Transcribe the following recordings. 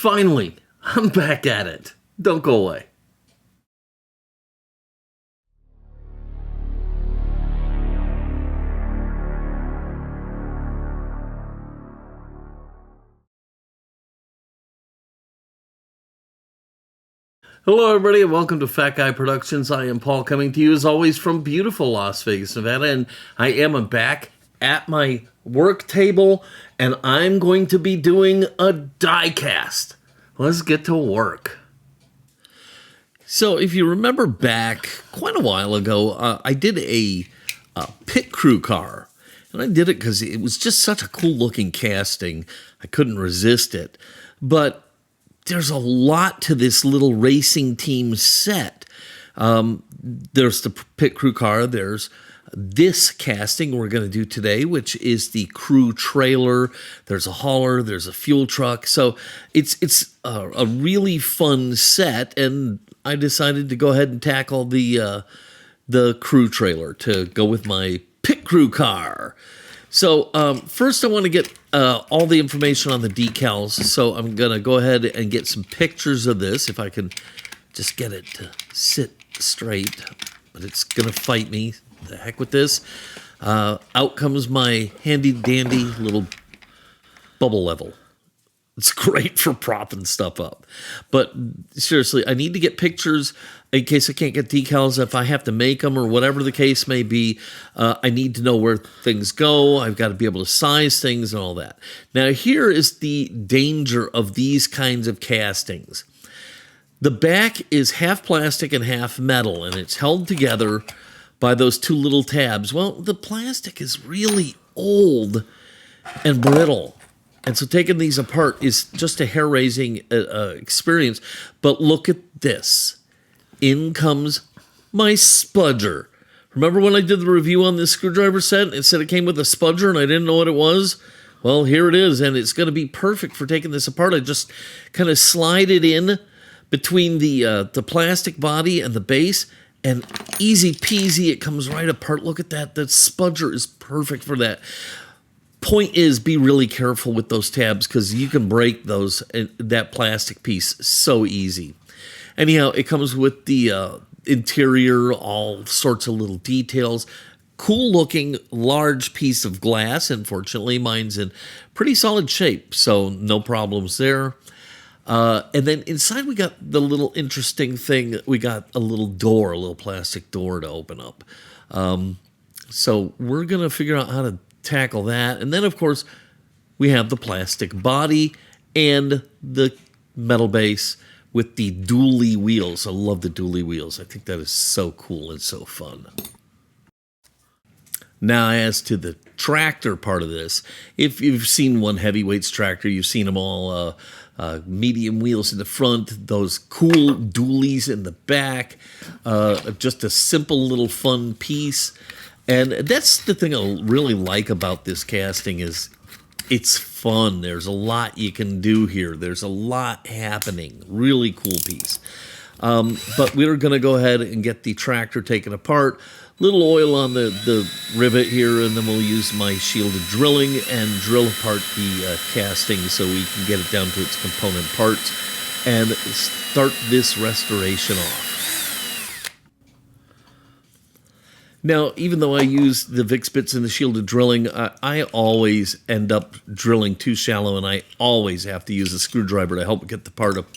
Finally, I'm back at it. Don't go away. Hello everybody and welcome to Fat Guy Productions. I am Paul, coming to you as always from beautiful Las Vegas, Nevada, and I am back at my work table and I'm going to be doing a die cast. Let's get to work. So if you remember back quite a while ago, I did a pit crew car, and I did it because it was just such a cool looking casting. I couldn't resist it, but there's a lot to this little racing team set. There's the pit crew car. There's this casting we're going to do today, which is the crew trailer. There's a hauler. There's a fuel truck. So it's a really fun set, and I decided to go ahead and tackle the crew trailer to go with my pit crew car. So first I want to get all the information on the decals, so I'm going to go ahead and get some pictures of this, if I can just get it to sit straight, but it's going to fight me. The heck with this. Out comes my handy-dandy little bubble level. It's great for propping stuff up. But seriously, I need to get pictures in case I can't get decals. If I have to make them or whatever the case may be, I need to know where things go. I've got to be able to size things and all that. Now, here is the danger of these kinds of castings. The back is half plastic and half metal, and it's held together by those two little tabs. Well, the plastic is really old and brittle. And so taking these apart is just a hair-raising experience. But look at this. In comes my spudger. Remember when I did the review on this screwdriver set? It said it came with a spudger and I didn't know what it was? Well, here it is, and it's going to be perfect for taking this apart. I just kind of slide it in between the plastic body and the base, and easy peasy, it comes right apart. Look at that. The spudger is perfect for that. Point is, be really careful with those tabs because you can break that plastic piece so easy. Anyhow, it comes with the interior, all sorts of little details. Cool looking large piece of glass. Unfortunately, mine's in pretty solid shape, so no problems there. And then inside we got the little interesting thing. We got a little door, a little plastic door to open up. So we're going to figure out how to tackle that. And then, of course, we have the plastic body and the metal base with the dually wheels. I love the dually wheels. I think that is so cool and so fun. Now, as to the tractor part of this, if you've seen one heavyweights tractor, you've seen them all medium wheels in the front, those cool dualies in the back, just a simple little fun piece. And that's the thing I really like about this casting is it's fun. There's a lot you can do here. There's a lot happening. Really cool piece. But we're going to go ahead and get the tractor taken apart. Little oil on the rivet here, and then we'll use my shielded drilling and drill apart the casting so we can get it down to its component parts and start this restoration off. Now, even though I use the Vix Bits and the shielded drilling, I always end up drilling too shallow, and I always have to use a screwdriver to help get the part up,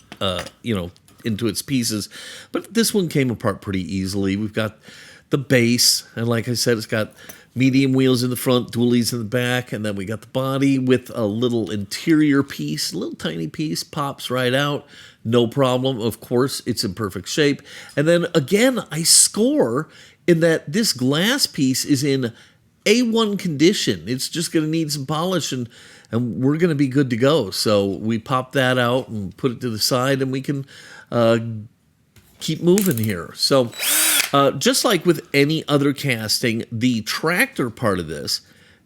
into its pieces. But this one came apart pretty easily. We've got the base, and like I said, it's got medium wheels in the front, dualies in the back, and then we got the body with a little interior piece, a little tiny piece, pops right out, no problem. Of course, it's in perfect shape. And then again, I score in that this glass piece is in A1 condition. It's just going to need some polish, and we're going to be good to go. So we pop that out and put it to the side, and we can keep moving here. So just like with any other casting, the tractor part of this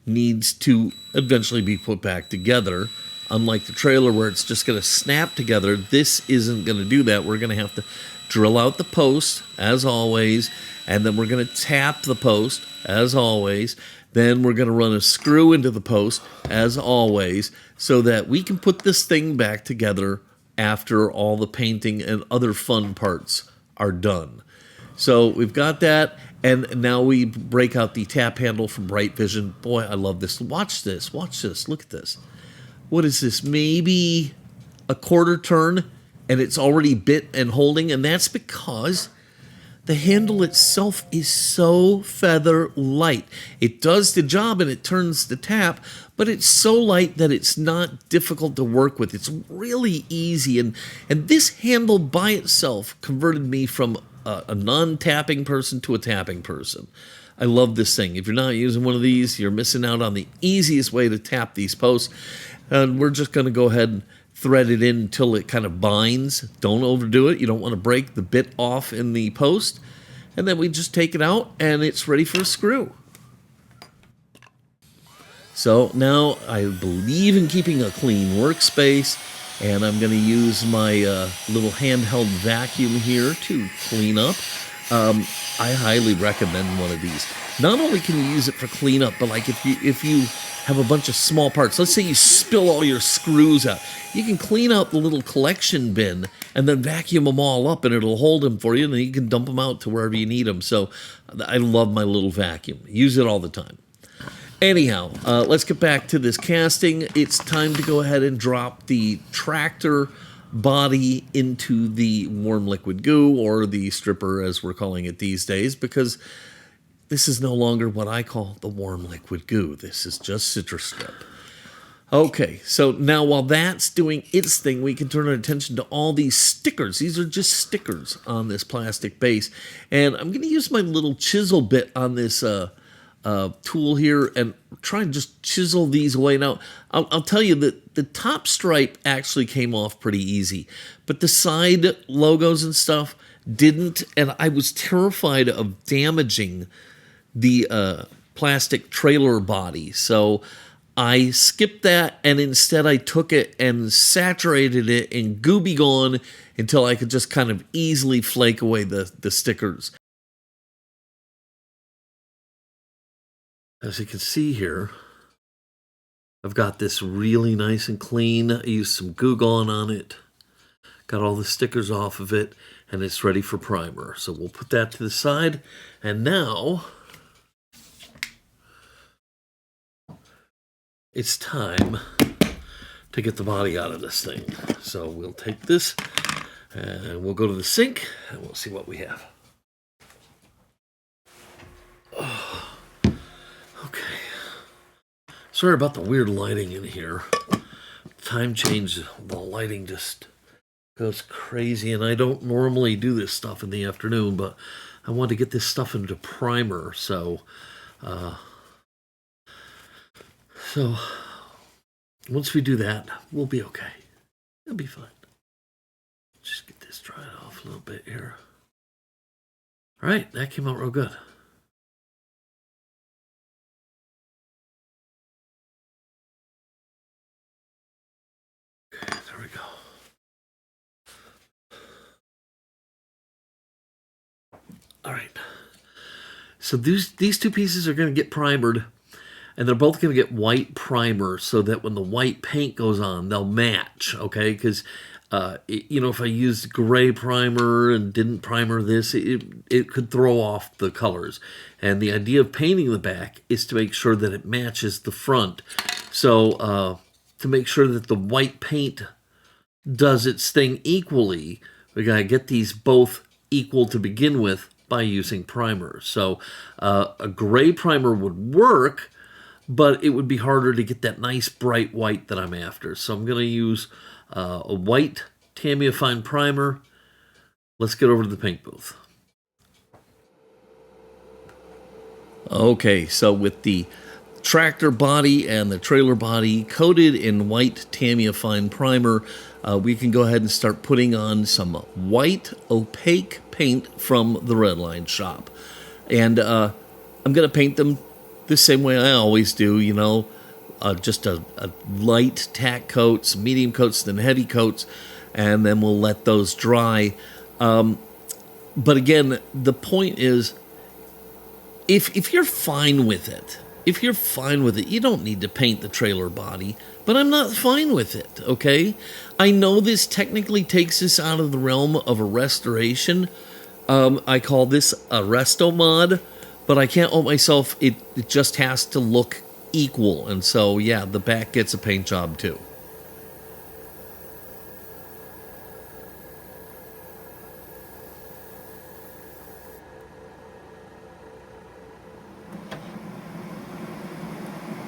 needs to eventually be put back together. Unlike the trailer where it's just going to snap together, this isn't going to do that. We're going to have to drill out the post, as always, and then we're going to tap the post, as always. Then we're going to run a screw into the post, as always, so that we can put this thing back together after all the painting and other fun parts are done. So we've got that, and now we break out the tap handle from Brightvision. Boy, I love this. Watch this. Watch this. Look at this. What is this? Maybe a quarter turn, and it's already bit and holding, and that's because the handle itself is so feather light. It does the job and it turns the tap, but it's so light that it's not difficult to work with. It's really easy, and this handle by itself converted me from a non-tapping person to a tapping person. I love this thing. If you're not using one of these, you're missing out on the easiest way to tap these posts. And we're just going to go ahead and thread it in until it kind of binds. Don't overdo it. You don't want to break the bit off in the post. And then we just take it out and it's ready for a screw. So now I believe in keeping a clean workspace, and I'm going to use my little handheld vacuum here to clean up. I highly recommend one of these. Not only can you use it for cleanup, but like if you have a bunch of small parts, let's say you spill all your screws out, you can clean out the little collection bin and then vacuum them all up, and it'll hold them for you, and then you can dump them out to wherever you need them. So I love my little vacuum. Use it all the time. Anyhow, let's get back to this casting. It's time to go ahead and drop the tractor body into the warm liquid goo, or the stripper as we're calling it these days, because this is no longer what I call the warm liquid goo. This is just citrus strip. Okay, so now while that's doing its thing, we can turn our attention to all these stickers. These are just stickers on this plastic base. And I'm going to use my little chisel bit on this tool here and try and just chisel these away. Now, I'll tell you that the top stripe actually came off pretty easy, but the side logos and stuff didn't, and I was terrified of damaging the plastic trailer body. So I skipped that, and instead I took it and saturated it in Gooby Gone until I could just kind of easily flake away the stickers. As you can see here, I've got this really nice and clean. I used some Goo Gone on it, got all the stickers off of it, and it's ready for primer. So we'll put that to the side, and now it's time to get the body out of this thing. So we'll take this and we'll go to the sink and we'll see what we have. Oh, okay. Sorry about the weird lighting in here. Time change, the lighting just goes crazy, and I don't normally do this stuff in the afternoon, but I want to get this stuff into primer, so once we do that, we'll be okay. It'll be fine. Just get this dried off a little bit here. All right, that came out real good. Okay, there we go. All right. So these two pieces are going to get primered. And they're both going to get white primer so that when the white paint goes on, they'll match, okay? Because, if I used gray primer and didn't primer this, it could throw off the colors. And the idea of painting the back is to make sure that it matches the front. So to make sure that the white paint does its thing equally, we got to get these both equal to begin with by using primer. So a gray primer would work, but it would be harder to get that nice bright white that I'm after. So I'm going to use a white Tamiya Fine primer. Let's get over to the paint booth. Okay, so with the tractor body and the trailer body coated in white Tamiya Fine primer, we can go ahead and start putting on some white opaque paint from the Redline Shop. And I'm going to paint them the same way I always do, just a light tack coat, some medium coats, then heavy coats, and then we'll let those dry. But again, the point is, if you're fine with it, you don't need to paint the trailer body. but I'm not fine with it, okay? I know this technically takes us out of the realm of a restoration. I call this a Resto-Mod, but I can't help myself. It just has to look equal. And so, yeah, the back gets a paint job too.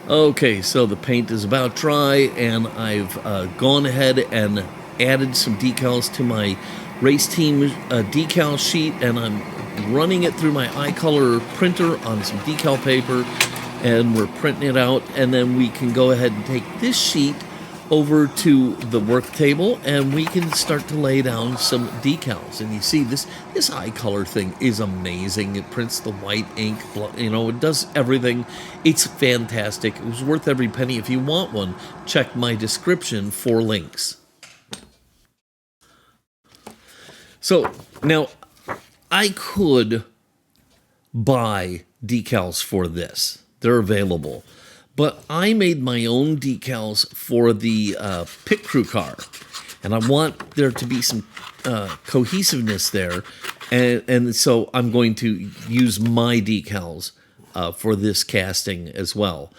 Okay, so the paint is about dry, and I've gone ahead and added some decals to my race team decal sheet, and I'm running it through my iColor printer on some decal paper, and we're printing it out, and then we can go ahead and take this sheet over to the work table, and we can start to lay down some decals. And you see, this iColor thing is amazing. It prints the white ink, you know, it does everything. It's fantastic. It was worth every penny. If you want one, check my description for links. So now I could buy decals for this. They're available. But I made my own decals for the pit crew car. And I want there to be some cohesiveness there. And so I'm going to use my decals for this casting as well.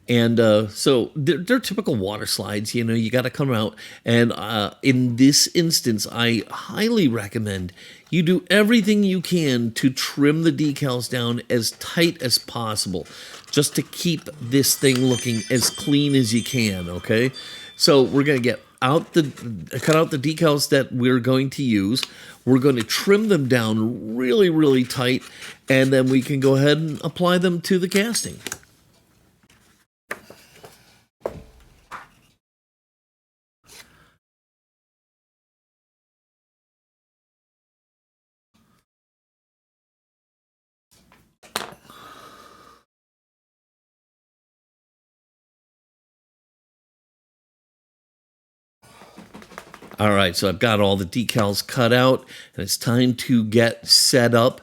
And so they're typical water slides. You know, you got to come out. And in this instance, I highly recommend you do everything you can to trim the decals down as tight as possible, just to keep this thing looking as clean as you can, okay? So we're going to get out cut out the decals that we're going to use. We're going to trim them down really, really tight, and then we can go ahead and apply them to the casting. All right, so I've got all the decals cut out, and it's time to get set up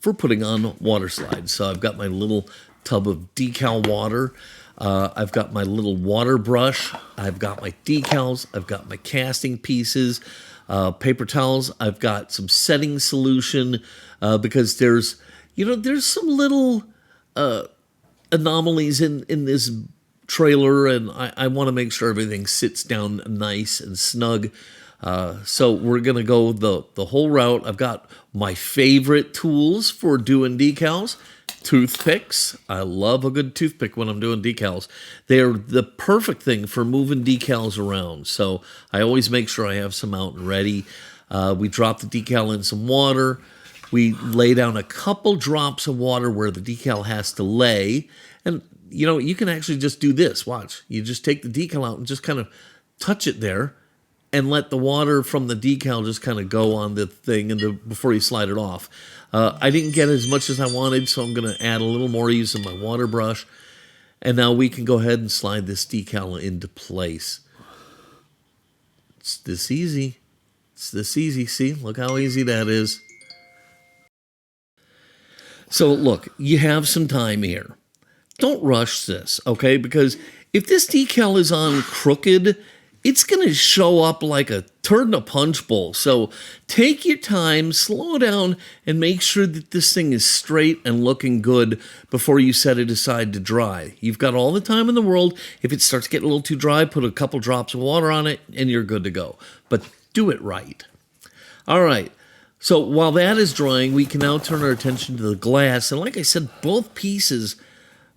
for putting on water slides. So I've got my little tub of decal water. I've got my little water brush. I've got my decals. I've got my casting pieces, paper towels. I've got some setting solution because there's some little anomalies in this trailer, and I want to make sure everything sits down nice and snug. So we're going to go the whole route. I've got my favorite tools for doing decals. Toothpicks. I love a good toothpick when I'm doing decals. They're the perfect thing for moving decals around. So I always make sure I have some out and ready. We drop the decal in some water. We lay down a couple drops of water where the decal has to lay. And you know, you can actually just do this. Watch. You just take the decal out and just kind of touch it there and let the water from the decal just kind of go on the thing before you slide it off. I didn't get as much as I wanted, so I'm going to add a little more using my water brush. And now we can go ahead and slide this decal into place. It's this easy. It's this easy. See? Look how easy that is. So look, you have some time here. Don't rush this, okay? Because if this decal is on crooked, it's going to show up like a turd in a punch bowl. So take your time, slow down, and make sure that this thing is straight and looking good before you set it aside to dry. You've got all the time in the world. If it starts getting a little too dry, put a couple drops of water on it, and you're good to go. But do it right. All right. So while that is drying, we can now turn our attention to the glass. And like I said, both pieces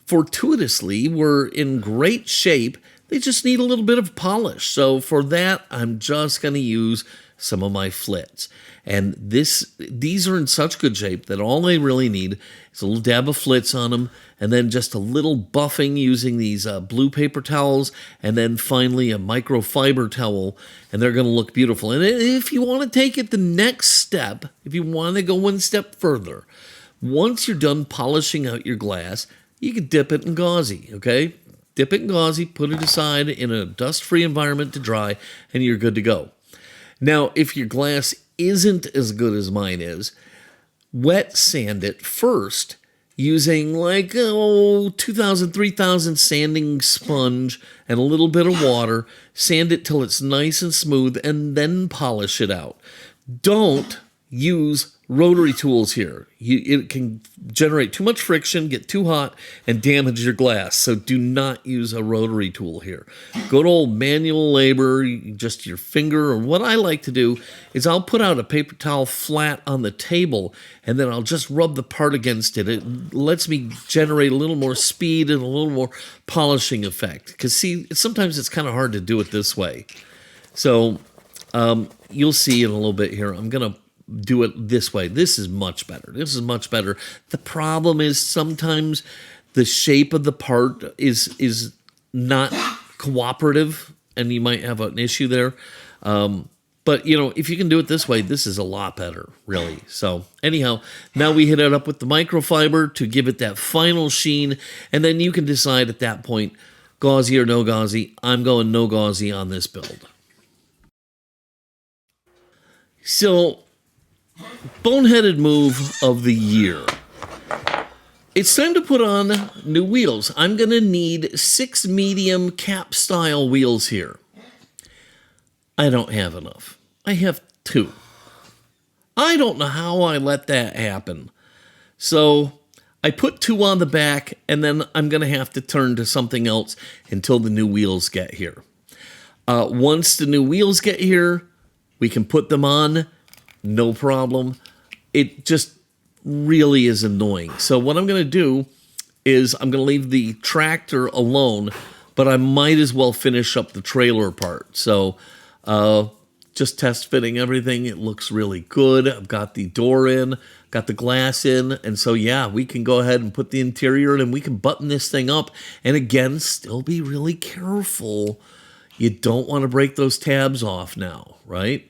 fortuitously were in great shape. They just need a little bit of polish. So for that, I'm just going to use some of my Flitz. And these are in such good shape that all they really need is a little dab of Flitz on them, and then just a little buffing using these blue paper towels, and then finally a microfiber towel, and they're going to look beautiful. And if you want to take it the next step, if you want to go one step further, once you're done polishing out your glass, you can dip it in gauzy, okay? Dip it in gauzy, put it aside in a dust-free environment to dry, and you're good to go. Now, if your glass isn't as good as mine is, wet sand it first using like 2,000, 3,000 sanding sponge and a little bit of water. Sand it till it's nice and smooth and then polish it out. Don't use rotary tools here. It can generate too much friction, get too hot, and damage your glass. So do not use a rotary tool here. Good old manual labor, just your finger. Or what I like to do is I'll put out a paper towel flat on the table, and then I'll just rub the part against it. It lets me generate a little more speed and a little more polishing effect. Because see, sometimes it's kind of hard to do it this way. So you'll see in a little bit here. I'm going to do it this way. This is much better. This is much better. The problem is sometimes the shape of the part is not cooperative, and you might have an issue there. But, you know, if you can do it this way, this is a lot better, really. So, anyhow, now we hit it up with the microfiber to give it that final sheen, and then you can decide at that point, gauzy or no gauzy. I'm going no gauzy on this build. So, boneheaded move of the year. It's time to put on new wheels. I'm going to need 6 medium cap style wheels here. I don't have enough. I have 2. I don't know how I let that happen. So I put 2 on the back, and then I'm going to have to turn to something else until the new wheels get here. Once the new wheels get here, we can put them on. No problem. It just really is annoying. So what I'm going to do is I'm going to leave the tractor alone, but I might as well finish up the trailer part. So just test fitting everything. It looks really good. I've got the door in, got the glass in, and so yeah, we can go ahead and put the interior in, and we can button this thing up. And again, still be really careful. You don't want to break those tabs off now, right?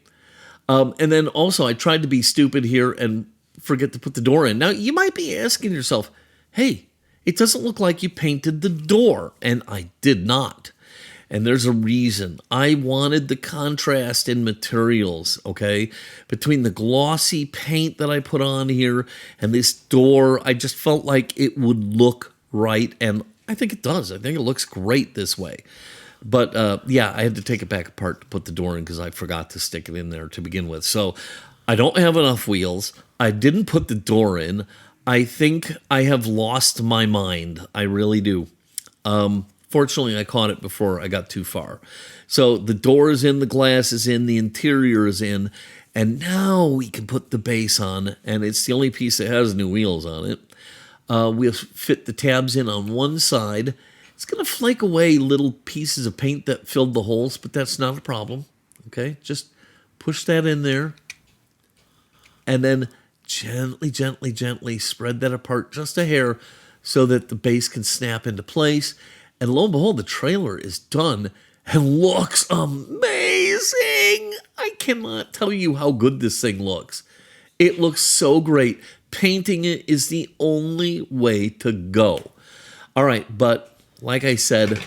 And then also, I tried to be stupid here and forget to put the door in. Now, you might be asking yourself, hey, it doesn't look like you painted the door. And I did not. And there's a reason. I wanted the contrast in materials, okay? Between the glossy paint that I put on here and this door, I just felt like it would look right. And I think it does. I think it looks great this way. But, yeah, I had to take it back apart to put the door in because I forgot to stick it in there to begin with. So I don't have enough wheels. I didn't put the door in. I think I have lost my mind. I really do. Fortunately, I caught it before I got too far. So the door is in, the glass is in, the interior is in, and now we can put the base on, and it's the only piece that has new wheels on it. We'll fit the tabs in on one side. It's going to flake away little pieces of paint that filled the holes, but that's not a problem. Okay, just push that in there. And then gently, gently, gently spread that apart just a hair so that the base can snap into place. And lo and behold, the trailer is done and looks amazing. I cannot tell you how good this thing looks. It looks so great. Painting it is the only way to go. All right, but like I said,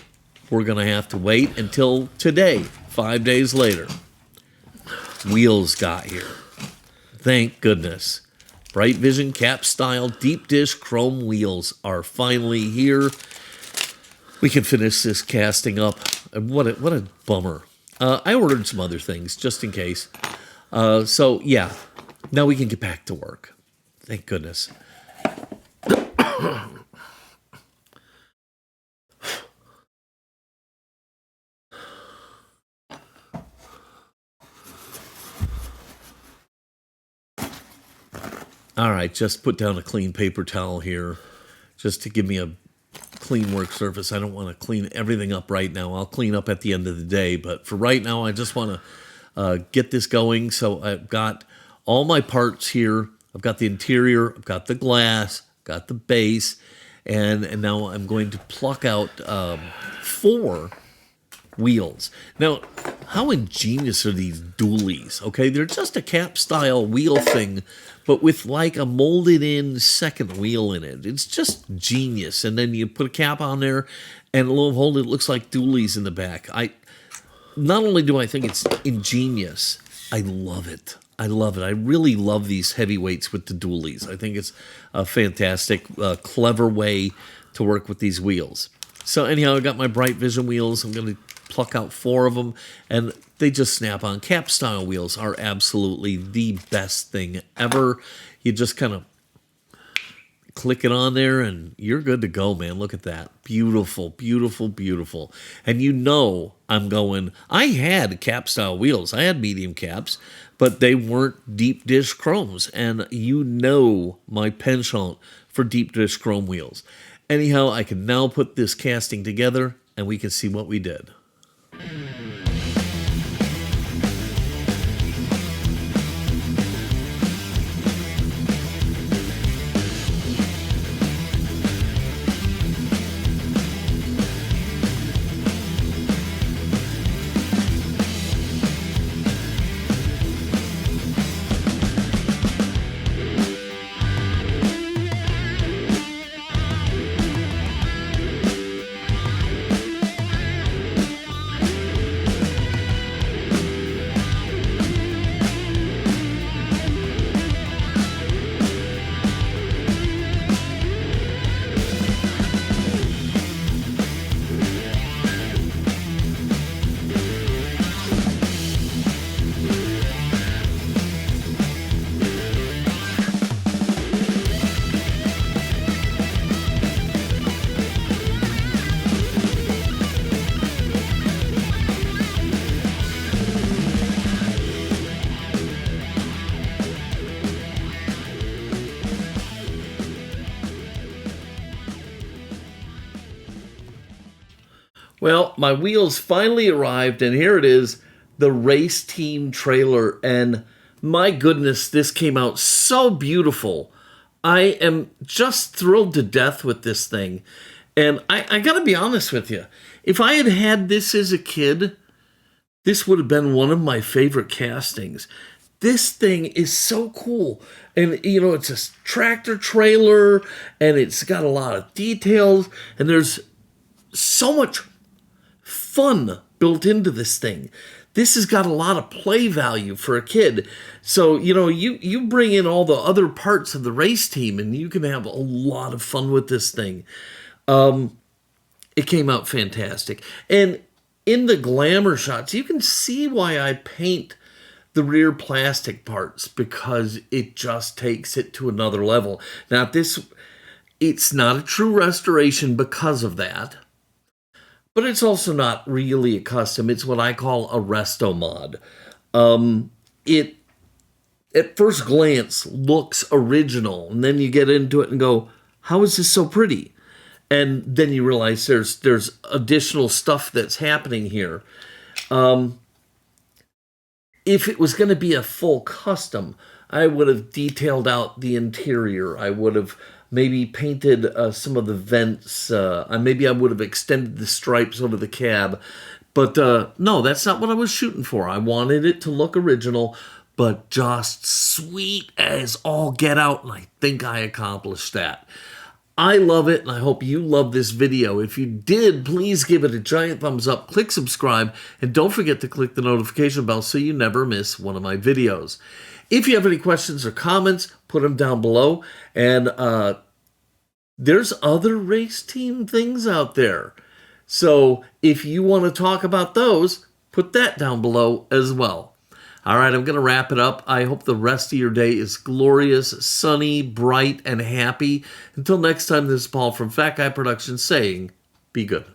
we're going to have to wait until today, 5 days later. Wheels got here. Thank goodness. Brightvision cap style deep dish chrome wheels are finally here. We can finish this casting up. What a bummer. I ordered some other things just in case. So yeah, now we can get back to work. Thank goodness. All right, just put down a clean paper towel here just to give me a clean work surface. I don't want to clean everything up right now. I'll clean up at the end of the day, but for right now, I just want to get this going. So I've got all my parts here. I've got the interior, I've got the glass, got the base, and now I'm going to pluck out 4 wheels. Now, how ingenious are these dualies? Okay, they're just a cap style wheel thing, but with like a molded in second wheel in it. It's just genius. And then you put a cap on there, and lo and behold, it looks like dualies in the back. Not only do I think it's ingenious, I love it. I love it. I really love these heavyweights with the dualies. I think it's a fantastic, clever way to work with these wheels. So anyhow, I got my Brightvision wheels. I'm going to pluck out 4 of them, and they just snap on. Cap style wheels are absolutely the best thing ever. You just kind of click it on there and you're good to go, man. Look at that. Beautiful, beautiful, beautiful. And you know I had cap style wheels. I had medium caps, but they weren't deep dish chromes. And you know my penchant for deep dish chrome wheels. Anyhow, I can now put this casting together and we can see what we did. Well, my wheels finally arrived, and here it is, the race team trailer. And my goodness, this came out so beautiful. I am just thrilled to death with this thing. And I got to be honest with you. If I had had this as a kid, this would have been one of my favorite castings. This thing is so cool. And, you know, it's a tractor trailer, and it's got a lot of details, and there's so much fun built into this thing. This has got a lot of play value for a kid. So, you know, you bring in all the other parts of the race team and you can have a lot of fun with this thing. It came out fantastic. And in the glamour shots, you can see why I paint the rear plastic parts, because it just takes it to another level. Now, it's not a true restoration because of that. But it's also not really a custom. It's what I call a Resto-Mod. It, at first glance, looks original. And then you get into it and go, how is this so pretty? And then you realize there's additional stuff that's happening here. If it was going to be a full custom, I would have detailed out the interior. I would have maybe painted some of the vents. Maybe I would have extended the stripes over the cab. But no, that's not what I was shooting for. I wanted it to look original, but just sweet as all get out. And I think I accomplished that. I love it, and I hope you love this video. If you did, please give it a giant thumbs up, click subscribe, and don't forget to click the notification bell so you never miss one of my videos. If you have any questions or comments, put them down below. And there's other race team things out there. So if you want to talk about those, put that down below as well. All right, I'm going to wrap it up. I hope the rest of your day is glorious, sunny, bright, and happy. Until next time, this is Paul from Fat Guy Productions saying, be good.